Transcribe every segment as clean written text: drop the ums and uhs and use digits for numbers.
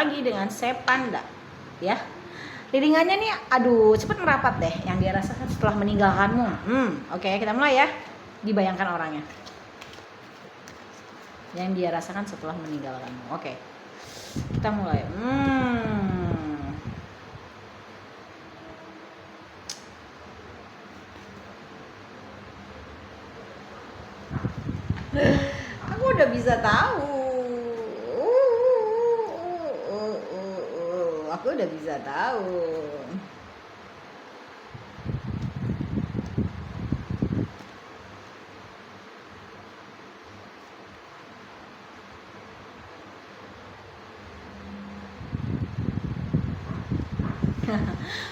lagi dengan Sepanda ya. Readingannya nih, aduh cepet merapat deh. Yang dia rasakan setelah meninggalkanmu. Oke, kita mulai ya. Dibayangkan orangnya. Yang dia rasakan setelah meninggalkanmu. Oke, kita mulai. Aku udah bisa tahu. Aku udah bisa tahu.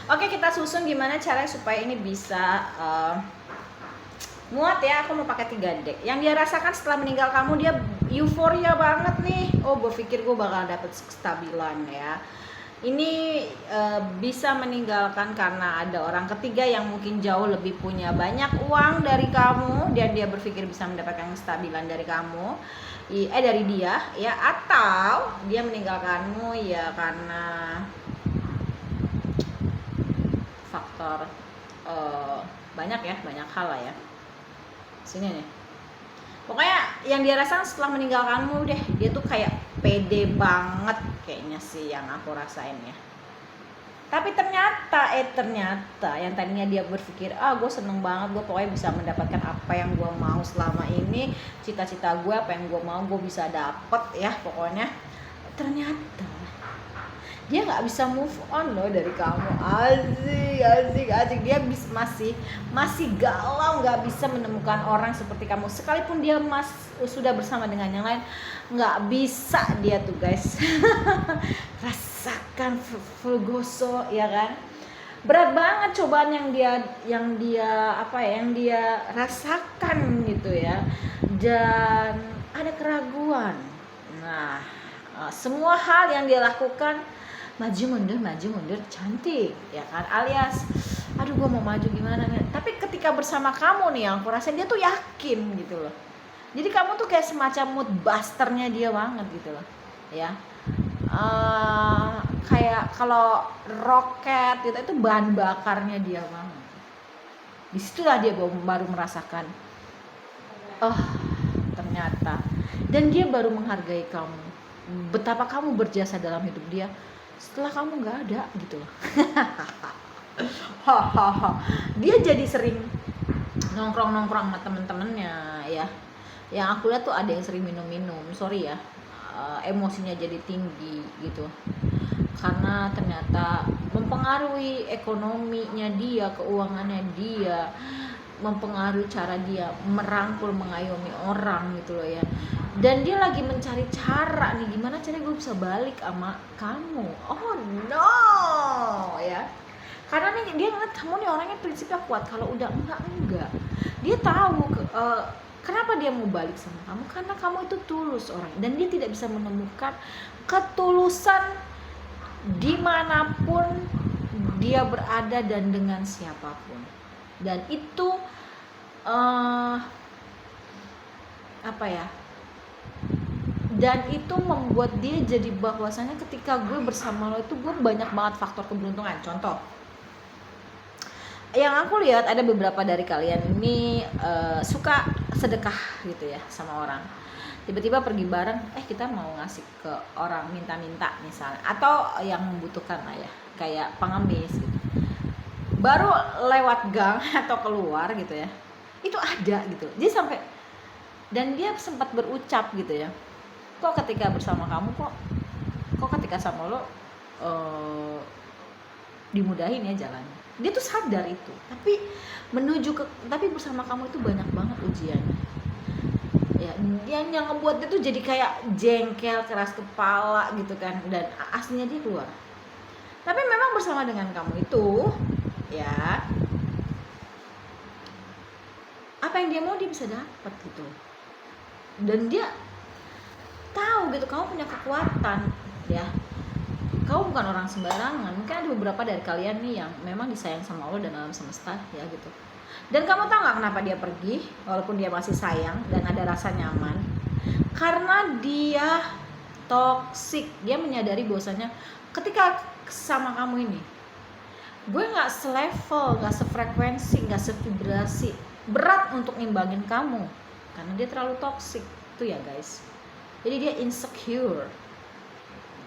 Oke, kita susun gimana caranya supaya ini bisa muat ya. Aku mau pakai 3 deck. Yang dia rasakan setelah meninggal kamu, dia euforia banget nih. Oh, berpikir gue bakal dapet kestabilan ya. Ini bisa meninggalkan karena ada orang ketiga yang mungkin jauh lebih punya banyak uang dari kamu, dan dia berpikir bisa mendapatkan kestabilan dari kamu, dari dia ya. Atau dia meninggalkanmu ya karena faktor banyak hal lah ya. Sini nih. Pokoknya yang dia rasakan setelah meninggalkanmu deh, dia tuh kayak pede banget kayaknya sih yang aku rasain ya. Tapi ternyata yang tadinya dia berpikir, gue seneng banget, gue pokoknya bisa mendapatkan apa yang gue mau selama ini, cita-cita gue, apa yang gue mau gue bisa dapet ya pokoknya. Ternyata dia nggak bisa move on loh dari kamu. Asik. Dia masih galau, nggak bisa menemukan orang seperti kamu. Sekalipun dia sudah bersama dengan yang lain, nggak bisa dia tuh guys. Rasakan Fulgoso ya kan. Berat banget cobaan yang dia rasakan gitu ya. Dan ada keraguan. Nah, semua hal yang dia lakukan maju mundur cantik ya kan, alias aduh gue mau maju gimana nih. Tapi ketika bersama kamu nih, yang aku rasain dia tuh yakin gitu loh. Jadi kamu tuh kayak semacam mood busternya dia banget gitu loh ya. Kayak kalau roket gitu, itu bahan bakarnya dia banget. Disitulah dia baru merasakan ternyata, dan dia baru menghargai kamu, betapa kamu berjasa dalam hidup dia setelah kamu nggak ada gitu loh. Dia jadi sering nongkrong sama temen-temennya ya. Yang aku lihat tuh ada yang sering minum, sorry ya, emosinya jadi tinggi gitu, karena ternyata mempengaruhi ekonominya dia, keuangannya dia, mempengaruhi cara dia merangkul, mengayomi orang gitu loh ya. Dan dia lagi mencari cara nih, gimana caranya gue bisa balik sama kamu. Oh no ya, karena nih dia ngeliat kamu nih orangnya prinsipnya kuat. Kalau udah enggak, dia tahu kenapa dia mau balik sama kamu, karena kamu itu tulus orang, dan dia tidak bisa menemukan ketulusan dimanapun dia berada dan dengan siapapun. Dan itu dan itu membuat dia jadi bahwasanya ketika gue bersama lo itu gue banyak banget faktor keberuntungan. Contoh yang aku lihat, ada beberapa dari kalian ini suka sedekah gitu ya sama orang. Tiba-tiba pergi bareng, kita mau ngasih ke orang, minta-minta misalnya, atau yang membutuhkan lah ya, kayak pengemis gitu. Baru lewat gang atau keluar gitu ya, itu ada gitu. Dia sampai, dan dia sempat berucap gitu ya, kok ketika bersama kamu kok ketika sama lo dimudahin ya jalannya. Dia tuh sadar itu, tapi bersama kamu itu banyak banget ujiannya ya. Yang ngebuat dia tuh jadi kayak jengkel, keras kepala gitu kan, dan aslinya dia keluar. Tapi memang bersama dengan kamu itu ya, apa yang dia mau dia bisa dapat gitu. Dan dia tahu gitu, kamu punya kekuatan ya. Kamu bukan orang sembarangan. Mungkin ada beberapa dari kalian nih yang memang disayang sama Allah dan alam semesta ya gitu. Dan kamu tahu gak kenapa dia pergi walaupun dia masih sayang dan ada rasa nyaman? Karena dia toxic. Dia menyadari bahwasanya ketika sama kamu ini, gue nggak selevel, nggak sefrekuensi, nggak sevibrasi, berat untuk nimbangin kamu karena dia terlalu toxic itu ya guys. Jadi dia insecure.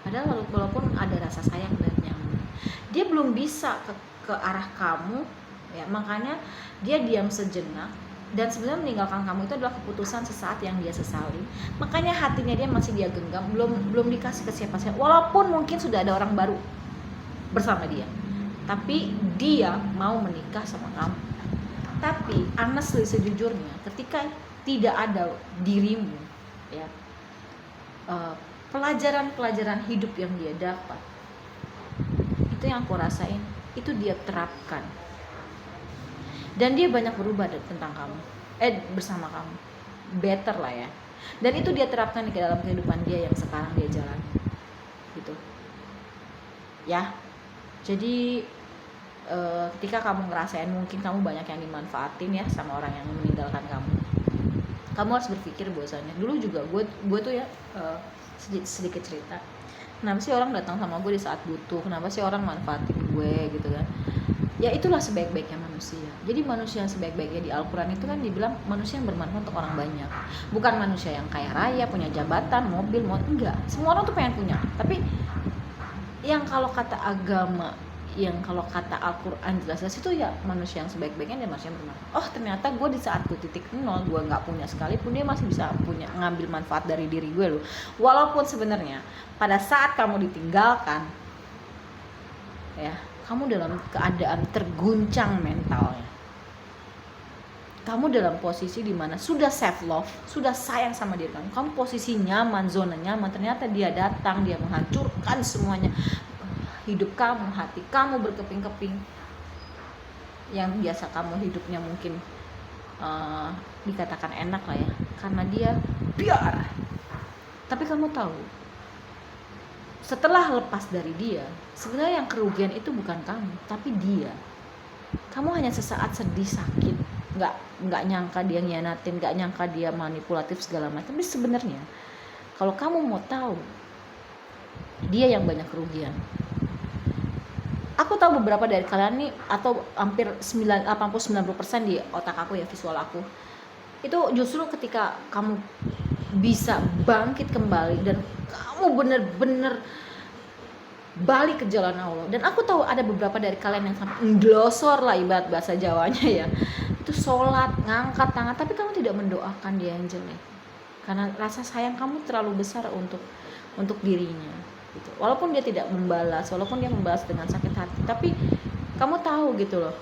Padahal walaupun ada rasa sayang dan nyaman, dia belum bisa ke arah kamu ya, makanya dia diam sejenak. Dan sebenarnya meninggalkan kamu itu adalah keputusan sesaat yang dia sesali. Makanya hatinya dia masih dia genggam, belum dikasih ke siapa-siapa. Walaupun mungkin sudah ada orang baru bersama dia, tapi dia mau menikah sama kamu. Tapi honestly, sejujurnya, ketika tidak ada dirimu, ya, pelajaran-pelajaran hidup yang dia dapat, itu yang aku rasain, itu dia terapkan. Dan dia banyak berubah tentang kamu, bersama kamu, better lah ya. Dan itu dia terapkan di dalam kehidupan dia yang sekarang dia jalani, gitu. Ya, jadi ketika kamu ngerasain mungkin kamu banyak yang dimanfaatin ya sama orang yang meninggalkan kamu harus berpikir bahwasanya dulu juga gue tuh ya, sedikit cerita. Kenapa sih orang datang sama gue di saat butuh? Kenapa sih orang manfaatin gue gitu kan? Ya itulah sebaik-baiknya manusia. Jadi manusia yang sebaik-baiknya di Al-Quran itu kan dibilang manusia yang bermanfaat untuk orang banyak. Bukan manusia yang kaya raya, punya jabatan, mobil, enggak. Semua orang tuh pengen punya. Tapi yang kalau kata agama, yang kalau kata Al-Quran jelas-jelas itu ya manusia yang sebaik-baiknya dan manusia yang bermanfaat. Oh ternyata gue di saat gue titik nol, gue gak punya sekalipun, dia masih bisa punya, ngambil manfaat dari diri gue loh. Walaupun sebenarnya pada saat kamu ditinggalkan, ya, kamu dalam keadaan terguncang mentalnya. Kamu dalam posisi dimana sudah self love, sudah sayang sama diri kamu. Kamu posisi nyaman, zona nyaman. Ternyata dia datang, dia menghancurkan semuanya. Hidup kamu, hati kamu berkeping-keping. Yang biasa kamu hidupnya mungkin dikatakan enak lah ya, karena dia biar. Tapi kamu tahu, setelah lepas dari dia, sebenarnya yang kerugian itu bukan kamu, tapi dia. Kamu hanya sesaat sedih, sakit, nggak nyangka dia ngianatin, nggak nyangka dia manipulatif segala macam. Tapi sebenarnya kalau kamu mau tahu, dia yang banyak kerugian. Aku tahu beberapa dari kalian nih, atau hampir 80-90% di otak aku ya, visual aku, itu justru ketika kamu bisa bangkit kembali dan kamu bener-bener balik ke jalan Allah. Dan aku tahu ada beberapa dari kalian yang sampai nglosor lah ibarat bahasa Jawanya ya, itu sholat, ngangkat tangan, tapi kamu tidak mendoakan dia yang jelek karena rasa sayang kamu terlalu besar untuk dirinya gitu. Walaupun dia tidak membalas, walaupun dia membalas dengan sakit hati, tapi kamu tahu gitu loh,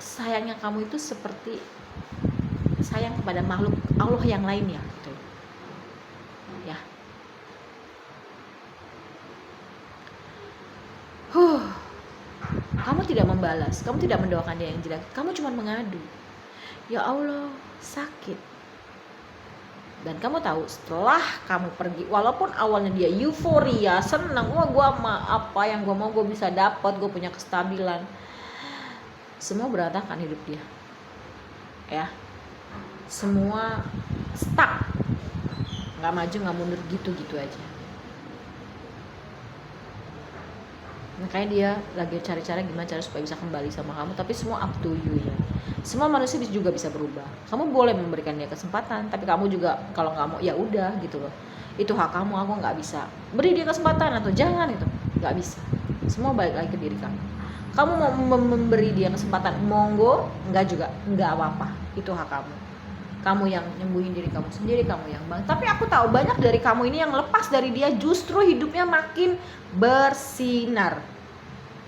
sayangnya kamu itu seperti sayang kepada makhluk Allah yang lainnya gitu. Ya. Kamu tidak membalas, kamu tidak mendoakan dia yang jelek, kamu cuma mengadu. Ya Allah, sakit. Dan kamu tahu setelah kamu pergi, walaupun awalnya dia euforia, senang, wah gue apa yang gue mau gue bisa dapat, gue punya kestabilan, semua berantakan hidup dia, ya, semua stuck, nggak maju nggak mundur gitu aja. Makanya dia lagi cari cara gimana cara supaya bisa kembali sama kamu, tapi semua up to you ya. Semua manusia juga bisa berubah. Kamu boleh memberikan dia kesempatan, tapi kamu juga kalau nggak mau ya udah gitu loh. Itu hak kamu, aku nggak bisa beri dia kesempatan atau jangan, itu nggak bisa. Semua balik lagi ke diri kamu. Kamu mau memberi dia kesempatan, monggo, nggak juga, nggak apa-apa. Itu hak kamu. Kamu yang nyembuhin diri kamu sendiri, kamu yang bang. Tapi aku tahu banyak dari kamu ini yang lepas dari dia justru hidupnya makin bersinar.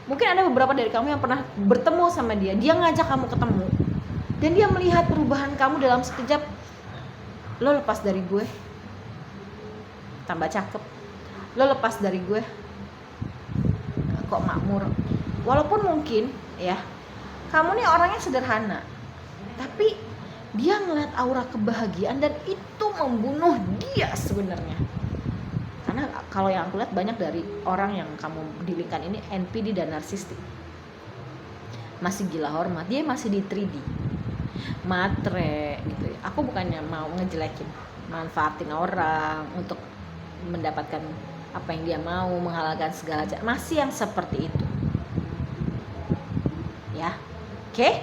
Mungkin ada beberapa dari kamu yang pernah bertemu sama dia, dia ngajak kamu ketemu, dan dia melihat perubahan kamu dalam sekejap. Lo lepas dari gue, tambah cakep. Lo lepas dari gue, kok makmur. Walaupun mungkin ya, kamu nih orangnya sederhana, tapi dia ngeliat aura kebahagiaan dan itu membunuh dia sebenarnya. Karena kalau yang aku lihat banyak dari orang yang kamu dilingkan ini NPD dan narsistik, masih gila hormat, dia masih di 3D. matre gitu ya. Aku bukannya mau ngejelekin, manfaatin orang untuk mendapatkan apa yang dia mau, menghalalkan segala masih yang seperti itu ya. Oke,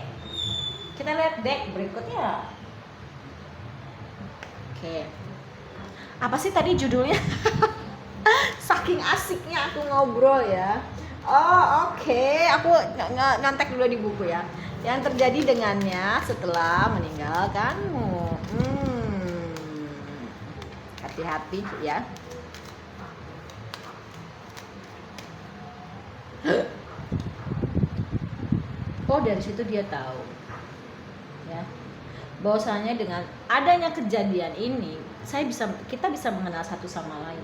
kita lihat deck berikutnya. Oke, apa sih tadi judulnya? Saking asiknya aku ngobrol ya. Oh oke. Aku ngontek dulu di buku ya. Yang terjadi dengannya setelah meninggalkanmu. Hati-hati ya. Oh dari situ dia tahu ya, bahwasanya dengan adanya kejadian ini kita bisa mengenal satu sama lain.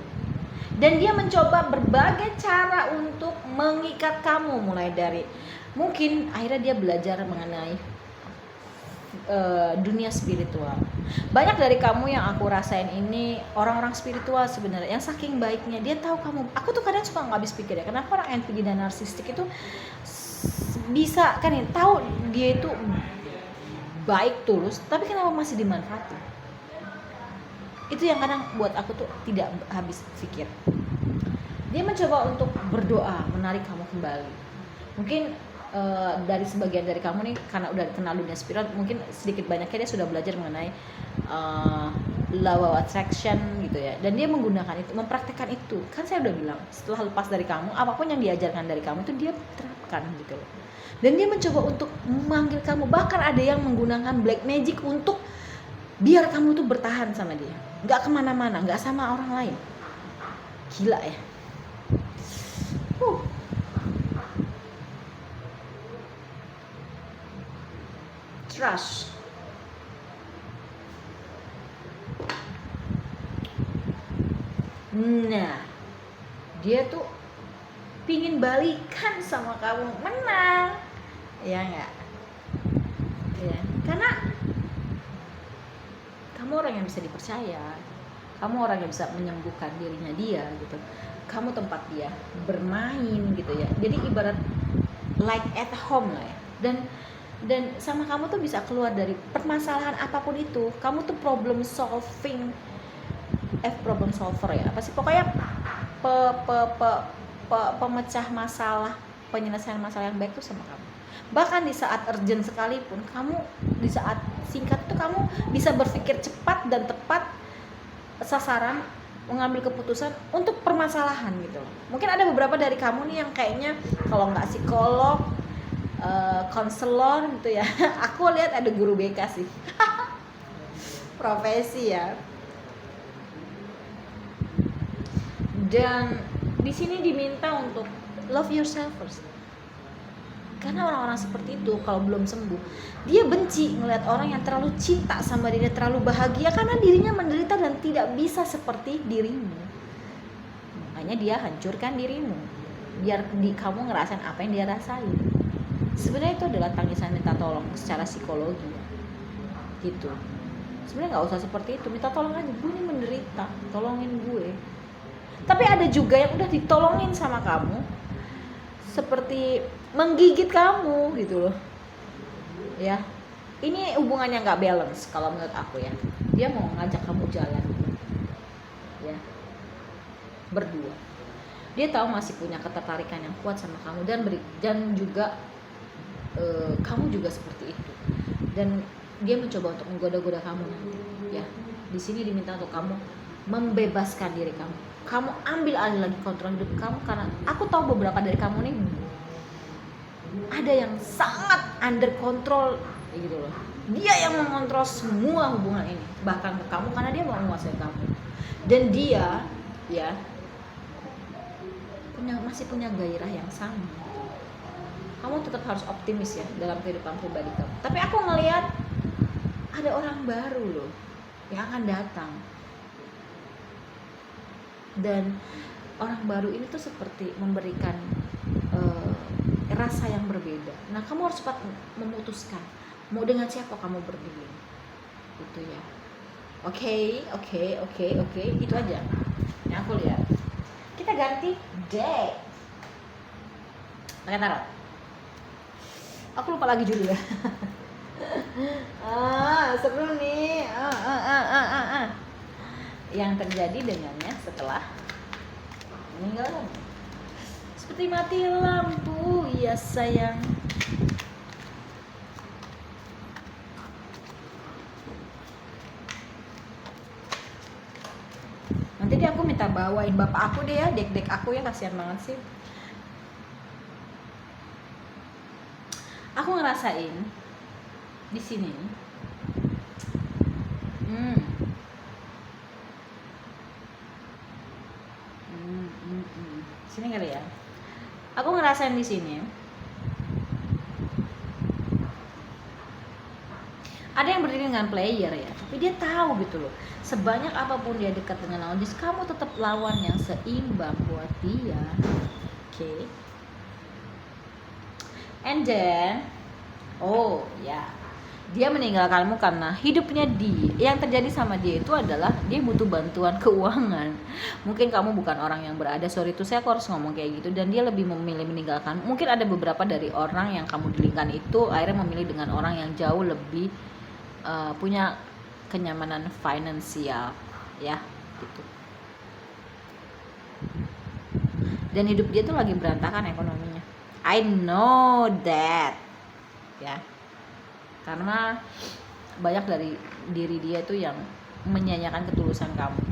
Dan dia mencoba berbagai cara untuk mengikat kamu, mulai dari mungkin akhirnya dia belajar mengenai dunia spiritual. Banyak dari kamu yang aku rasain ini orang-orang spiritual sebenarnya, yang saking baiknya dia tahu kamu. Aku tuh kadang suka nggak habis pikir ya, kenapa orang NPD dan narsistik itu bisa kan ya, tahu dia itu baik tulus, tapi kenapa masih dimanfaatin? Itu yang kadang buat aku tuh tidak habis pikir. Dia mencoba untuk berdoa menarik kamu kembali. Mungkin dari sebagian dari kamu nih karena udah kenal dunia spiritual, mungkin sedikit banyaknya dia sudah belajar mengenai law of attraction gitu ya, dan dia menggunakan itu, mempraktekkan itu. Kan saya udah bilang setelah lepas dari kamu, apapun yang diajarkan dari kamu itu dia terapkan gitu loh. Dan dia mencoba untuk memanggil kamu, bahkan ada yang menggunakan black magic untuk biar kamu tuh bertahan sama dia, nggak kemana-mana, nggak sama orang lain. Gila ya. Trust. Nah, dia tuh pingin balikan sama kamu, menang, ya nggak? Ya, karena kamu orang yang bisa dipercaya, kamu orang yang bisa menyembuhkan dirinya dia gitu. Kamu tempat dia bermain gitu ya. Jadi ibarat like at home lah ya. Dan sama kamu tuh bisa keluar dari permasalahan apapun itu. Kamu tuh problem solver ya. Apa sih pokoknya pemecah masalah, penyelesaian masalah yang baik tuh sama kamu. Bahkan di saat urgent sekalipun, kamu di saat singkat itu kamu bisa berpikir cepat dan tepat sasaran, mengambil keputusan untuk permasalahan gitu. Mungkin ada beberapa dari kamu nih yang kayaknya kalau nggak psikolog, konselor gitu ya. Aku lihat ada guru BK sih. Profesi ya. Dan di sini diminta untuk love yourself first. Karena orang-orang seperti itu kalau belum sembuh, dia benci ngelihat orang yang terlalu cinta sama dirinya, terlalu bahagia karena dirinya menderita dan tidak bisa seperti dirimu. Makanya dia hancurkan dirimu biar kamu ngerasain apa yang dia rasain. Sebenarnya itu adalah tangisan minta tolong secara psikologi gitu. Sebenarnya nggak usah seperti itu, minta tolong aja, gue ini menderita, tolongin gue. Tapi ada juga yang udah ditolongin sama kamu, seperti menggigit kamu gitu loh ya. Ini hubungannya nggak balance kalau menurut aku ya. Dia mau ngajak kamu jalan ya, berdua. Dia tahu masih punya ketertarikan yang kuat sama kamu, dan juga kamu juga seperti itu. Dan dia mencoba untuk menggoda-goda kamu nanti ya. Di sini diminta untuk kamu membebaskan diri kamu. Kamu ambil alih lagi kontrol hidup kamu, karena aku tahu beberapa dari kamu nih ada yang sangat under control gitu loh. Dia yang mengontrol semua hubungan ini, bahkan ke kamu, karena dia mau menguasai kamu. Dan dia ya masih punya gairah yang sama. Kamu tetap harus optimis ya dalam kehidupan pribadi kamu. Tapi aku ngelihat ada orang baru loh yang akan datang. Dan orang baru ini tuh seperti memberikan rasa yang berbeda. Nah, kamu harus cepat memutuskan mau dengan siapa kamu berdiri. Itu ya. Oke. Itu aja yang aku lihat. Kita ganti deck. Pakai tarot. Aku lupa lagi judulnya. Seru nih. Yang terjadi dengannya setelah meninggal kamu. Seperti mati lampu, ya sayang. Nanti deh aku minta bawain bapak aku deh ya, dek-dek aku ya, kasihan banget sih. Aku ngerasain di sini. Sini kali ya. Aku ngerasain di sini. Ada yang berdiri dengan player ya, tapi dia tahu gitu loh. Sebanyak apapun dia dekat dengan lawan jenis, kamu tetap lawan yang seimbang buat dia. Oke. And then, oh ya, dia meninggalkanmu karena hidupnya yang terjadi sama dia itu adalah dia butuh bantuan keuangan. Mungkin kamu bukan orang yang berada, sorry itu saya harus ngomong kayak gitu, dan dia lebih memilih meninggalkan. Mungkin ada beberapa dari orang yang kamu dilingkan itu akhirnya memilih dengan orang yang jauh lebih punya kenyamanan finansial ya gitu. Dan hidup dia tuh lagi berantakan ekonominya. I know that ya, karena banyak dari diri dia tuh yang menyanyikan ketulusan kamu.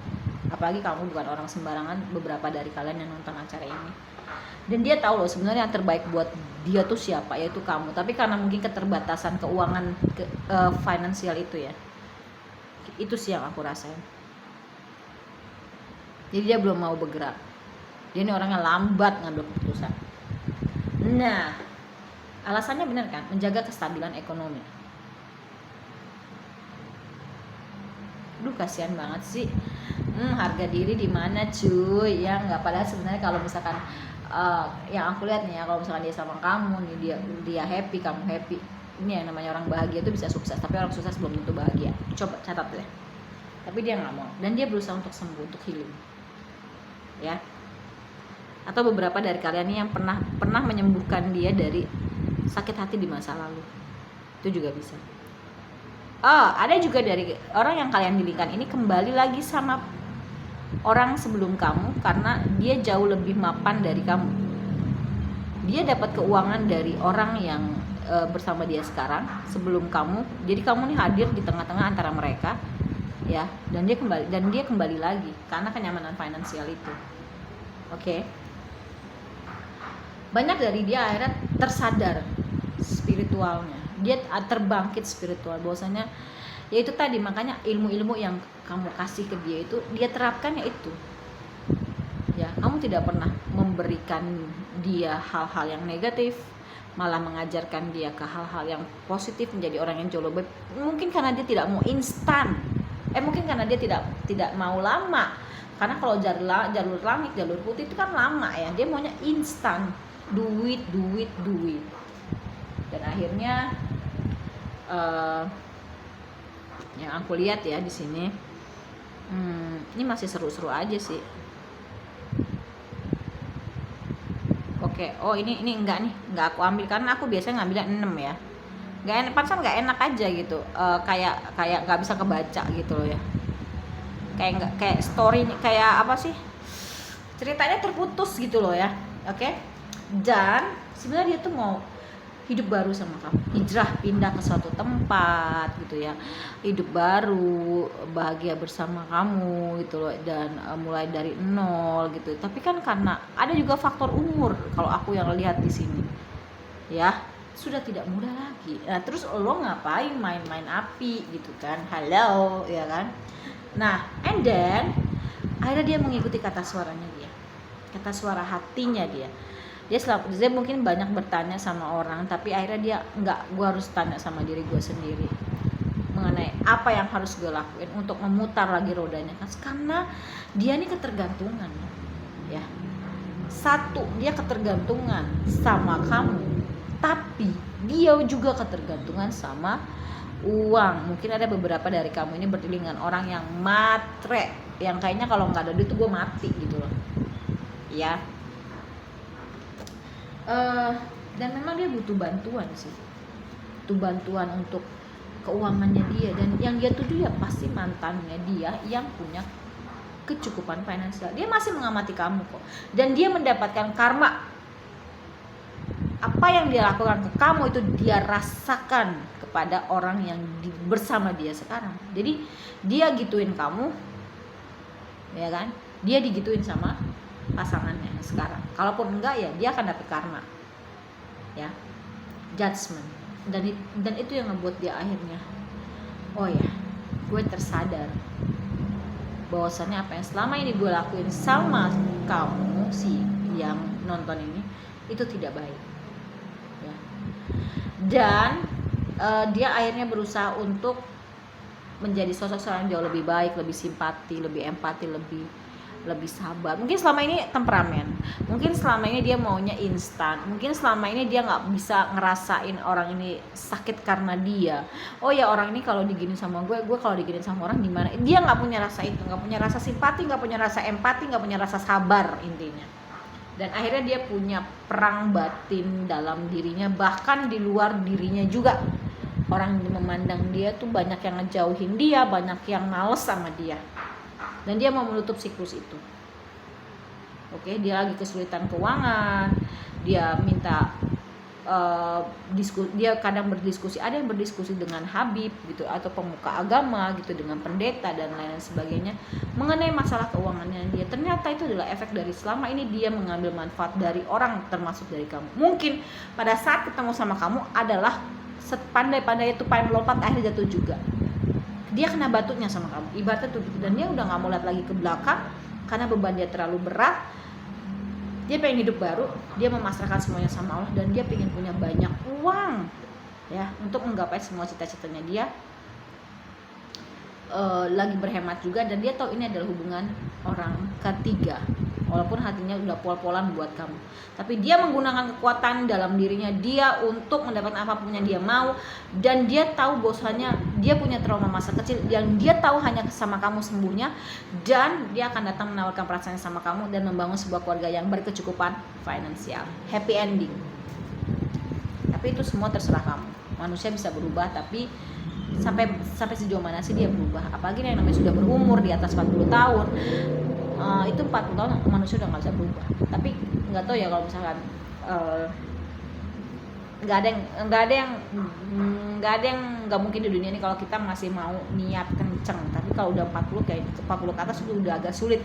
Apalagi kamu bukan orang sembarangan, beberapa dari kalian yang nonton acara ini. Dan dia tahu loh sebenarnya yang terbaik buat dia tuh siapa, yaitu kamu. Tapi karena mungkin keterbatasan keuangan finansial itu ya, itu sih yang aku rasain. Jadi dia belum mau bergerak. Dia ini orangnya lambat ngambil keputusan. Nah, alasannya benar kan, menjaga kestabilan ekonomi. Duh kasihan banget sih. Harga diri di mana cuy? Ya nggak, padahal sebenarnya kalau misalkan yang aku lihat nih ya, kalau misalkan dia sama kamu nih, dia happy, kamu happy, ini yang namanya orang bahagia itu bisa sukses. Tapi orang sukses belum tentu bahagia. Coba catat deh. Tapi dia nggak mau, dan dia berusaha untuk sembuh, untuk healing ya. Atau beberapa dari kalian nih yang pernah menyembuhkan dia dari sakit hati di masa lalu, itu juga bisa. Ada juga dari orang yang kalian dilingkan ini kembali lagi sama orang sebelum kamu karena dia jauh lebih mapan dari kamu. Dia dapat keuangan dari orang yang bersama dia sekarang sebelum kamu. Jadi kamu nih hadir di tengah-tengah antara mereka ya, dan dia kembali lagi karena kenyamanan finansial itu. Oke. Banyak dari dia akhirnya tersadar spiritualnya. Dia terbangkit spiritual, bahwasanya ya itu tadi, makanya ilmu-ilmu yang kamu kasih ke dia itu dia terapkan ya itu ya. Kamu tidak pernah memberikan dia hal-hal yang negatif, malah mengajarkan dia ke hal-hal yang positif, menjadi orang yang jauh lebih baik. Mungkin karena dia tidak mau instan, mungkin karena dia tidak mau lama. Karena kalau jalur langit, jalur putih itu kan lama ya, dia maunya instan, duit. Dan akhirnya yang aku lihat ya di sini, ini masih seru-seru aja sih. Oke, ini enggak aku ambil karena aku biasanya ngambilnya 6 ya. Enggak enak, pantesan enggak enak aja gitu. Kayak enggak bisa kebaca gitu loh ya. Kayak story, kayak apa sih? Ceritanya terputus gitu loh ya. Oke. Dan sebenarnya dia tuh mau hidup baru sama kamu, hijrah, pindah ke suatu tempat gitu ya, hidup baru, bahagia bersama kamu gitu loh, dan mulai dari nol gitu. Tapi kan karena ada juga faktor umur, kalau aku yang lihat di sini ya, sudah tidak muda lagi. Nah terus lo ngapain main-main api gitu kan, halo ya kan. Nah and then akhirnya dia mengikuti kata suaranya dia, kata suara hatinya dia mungkin banyak bertanya sama orang, tapi akhirnya dia enggak, gue harus tanya sama diri gue sendiri mengenai apa yang harus gue lakuin untuk memutar lagi rodanya kan. Karena dia ini ketergantungan ya. Satu, dia ketergantungan sama kamu, tapi dia juga ketergantungan sama uang. Mungkin ada beberapa dari kamu ini berdiri dengan orang yang matre, yang kayaknya kalau nggak ada duit tuh gue mati gitu loh ya. Dan memang dia butuh bantuan sih. butuh bantuan untuk keuangannya dia, dan yang dia tuju ya pasti mantannya dia yang punya kecukupan finansial. Dia masih mengamati kamu kok, dan dia mendapatkan karma. Apa yang dia lakukan ke kamu itu dia rasakan kepada orang yang bersama dia sekarang. Jadi dia gituin kamu, ya kan? Dia digituin sama pasangannya sekarang. Kalaupun enggak ya dia akan dapat karma, ya, judgment. Dan itu yang ngebuat dia akhirnya, oh ya, gue tersadar bahwasannya apa yang selama ini gue lakuin sama kamu si yang nonton ini itu tidak baik, ya. Dan dia akhirnya berusaha untuk menjadi sosok seorang jauh lebih baik, lebih simpati, lebih empati, lebih sabar. Mungkin selama ini temperamen, mungkin selama ini dia maunya instan, mungkin selama ini dia nggak bisa ngerasain orang ini sakit karena dia. Oh ya, orang ini kalau diginin sama gue kalau diginin sama orang gimana? Dia nggak punya rasa itu, nggak punya rasa simpati, nggak punya rasa empati, nggak punya rasa sabar intinya. Dan akhirnya dia punya perang batin dalam dirinya, bahkan di luar dirinya juga. Orang yang memandang dia tuh banyak yang ngejauhin dia, banyak yang males sama dia. Dan dia mau menutup siklus itu. Oke, dia lagi kesulitan keuangan, dia minta dia kadang berdiskusi, ada yang berdiskusi dengan habib gitu, atau pemuka agama gitu, dengan pendeta dan lain-lain sebagainya mengenai masalah keuangannya dia. Ternyata itu adalah efek dari selama ini dia mengambil manfaat dari orang, termasuk dari kamu. Mungkin pada saat ketemu sama kamu adalah sepandai-pandai itu paling melompat, akhirnya jatuh juga. Dia kena batunya sama kamu, ibaratnya tuh gitu. Dan dia udah gak mau lihat lagi ke belakang karena beban dia terlalu berat. Dia pengen hidup baru, dia memasrahkan semuanya sama Allah, dan dia pengen punya banyak uang, ya, untuk menggapai semua cita-citanya. Dia lagi berhemat juga, dan dia tahu ini adalah hubungan orang ketiga. Walaupun hatinya udah pol-polan buat kamu, tapi dia menggunakan kekuatan dalam dirinya dia untuk mendapatkan apapun yang dia mau. Dan dia tahu bahwasanya dia punya trauma masa kecil yang dia tahu hanya sama kamu sembuhnya, dan dia akan datang menawarkan perasaannya sama kamu dan membangun sebuah keluarga yang berkecukupan finansial, happy ending. Tapi itu semua terserah kamu. Manusia bisa berubah, tapi sampai sejauh mana sih dia berubah? Apalagi yang namanya sudah berumur di atas 40 tahun. Itu 40 tahun manusia udah nggak bisa berubah. Tapi nggak tahu ya, kalau misalkan nggak ada yang nggak mungkin di dunia ini kalau kita masih mau niat kenceng. Tapi kalau udah 40 ke atas itu udah agak sulit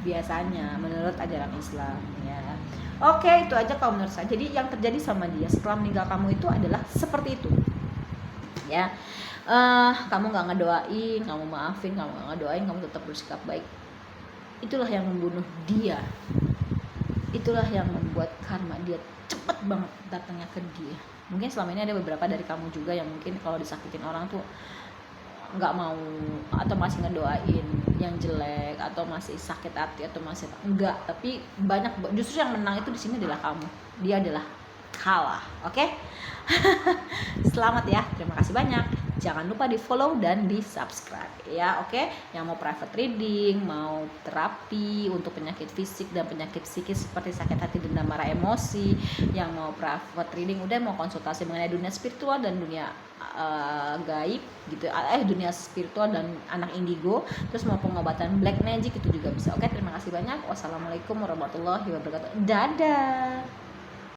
biasanya menurut ajaran Islam, ya. Oke, itu aja kalau menurut saya. Jadi yang terjadi sama dia setelah meninggal kamu itu adalah seperti itu, ya. Kamu nggak ngedoain, kamu maafin, kamu nggak ngedoain, kamu tetap bersikap baik. Itulah yang membunuh dia. Itulah yang membuat karma dia cepet banget datangnya ke dia. Mungkin selama ini ada beberapa dari kamu juga yang mungkin kalau disakitin orang tuh nggak mau, atau masih ngedoain yang jelek, atau masih sakit hati, atau masih enggak. Tapi banyak, justru yang menang itu di sini adalah kamu. Dia adalah kalah. Oke? Selamat ya. Terima kasih banyak. Jangan lupa di follow dan di subscribe, ya. Oke, yang mau private reading, mau terapi untuk penyakit fisik dan penyakit psikis seperti sakit hati, dendam, marah, emosi, yang mau private reading, udah mau konsultasi mengenai dunia spiritual dan dunia gaib gitu, dunia spiritual dan anak indigo, terus mau pengobatan black magic, itu juga bisa. Oke, terima kasih banyak. Wassalamualaikum warahmatullahi wabarakatuh. Dadah.